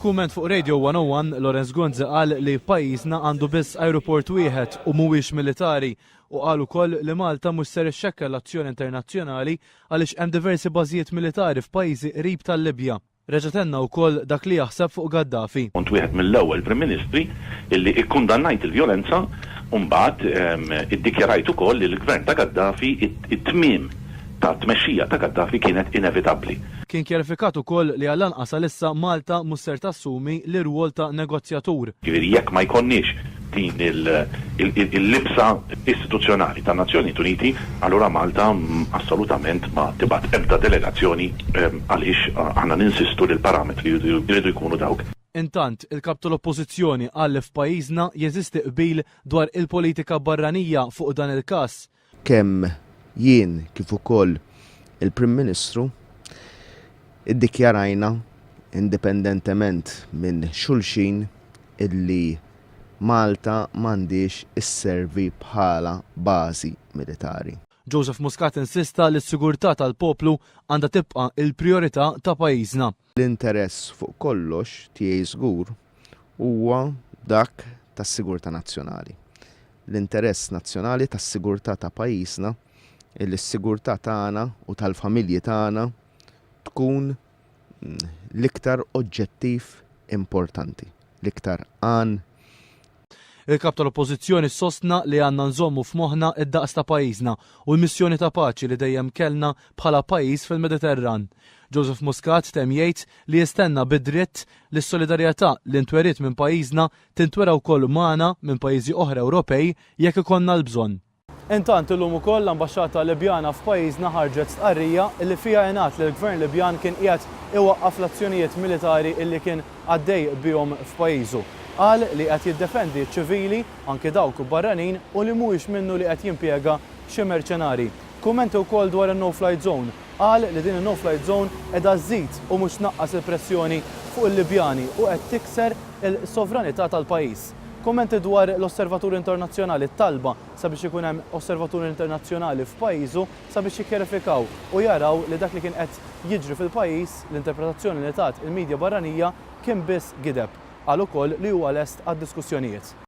F'kumment fuq Radio 101, Lorenz Gonzi qal li pajjiżna għandu biss ajruport wieħed u mhuwiex militari u qal ukoll li Malta mhux ser ixxekkel l-azzjoni internazzjonali għaliex hemm diversi bażijiet militari f'pajjiżi qrib tal-Libja. Reġa' wkoll dak li jaħseb fuq Gaddafi. Kont wieħed mill-ewwel Prim Ministri illi ikkundannajt il-vjolenza u mbagħad iddikjarajt ukoll li l-gvern ta' Gaddafi it-tmiem ta' tmexxija ta' Gaddafi kienet inevitabbli. Kien kjarifikat ukoll li għall-anqas għalissa Malta mhux ser tassumi l-irwol ta' negozjatur. Ġifieri jekk ma jkollniex din il-libsa istituzzjonali tan Nazzjonijiet Uniti, allura Malta assolutament ma tibgħat ebda delegazzjoni għaliex aħna ninsistu li l-parametri jridu jkunu dawk. Intant, il-kap tal-Oppożizzjoni qal li f'pajjiżna jeżisti qbil dwar il-politika barranija fuq dan il-każ. Kemm jien kif ukoll il-Prim Ministru iddikjarajna indipendentement minn xulxin illi Malta m'għandix isservi bħala bażi militari. Joseph Muscat insista li s-sigurtà tal-poplu għandha tibqa' il-prijorità ta' pajjiżna. L-interess fuq kollox tiegħi żgur huwa dak tas-sigurtà nazzjonali. L-interess nazzjonali tas-sigurtà ta' pajjiżna illi s-sigurtà tagħna u tal-familji tagħna tkun l-iktar oġġettiv importanti, l-iktar għan. Il-kap tal-Oppożizzjoni sostna li għandna nżommu f'moħħna id-daqs ta' pajjiżna u l-missjoni ta' paċi li dejjem kellna bħala pajjiż fil-Mediterran. Joseph Muscat tem jgħid li jistenna bid-dritt li s-solidarjetà li ntweriet minn pajjiżna tintwera wkoll magħna minn pajjiżi oħra Ewropej jekk ikollna l-bżonn. Intant illum ukoll l-Ambaxxata Libjana f'pajjiżna ħarġet stqarrija li fiha ngħid li l-Gvern Libjan kien qiegħed iwaqqaf l-azzjonijiet militari illi kien għaddej bihom f'pajjiżu. Qal li qed jiddefendi ċ-ċivili anke dawk barranin u li mhuwiex minnu li qed jimpjega xi merċenari. Kummenti wkoll dwar in-no-flight zone. Qal li din in-no-flight zone qiegħda żżid u mhux tnaqqas il-pressjoni fuq il-Libjani u qed tikser il-sovranità tal-pajjiż. Kummenti dwar l-Osservatur Internazzjonali talba sabiex ikun hemm Osservatur Internazzjonali f'pajjiżu sabiex jikkjarifikaw u jaraw li dak li kien qed jiġri fil-pajjiż l-interpretazzjoni li tat il-medja barranija kien biss gideb. Qal ukoll li huwa lest għad-diskussjonijiet.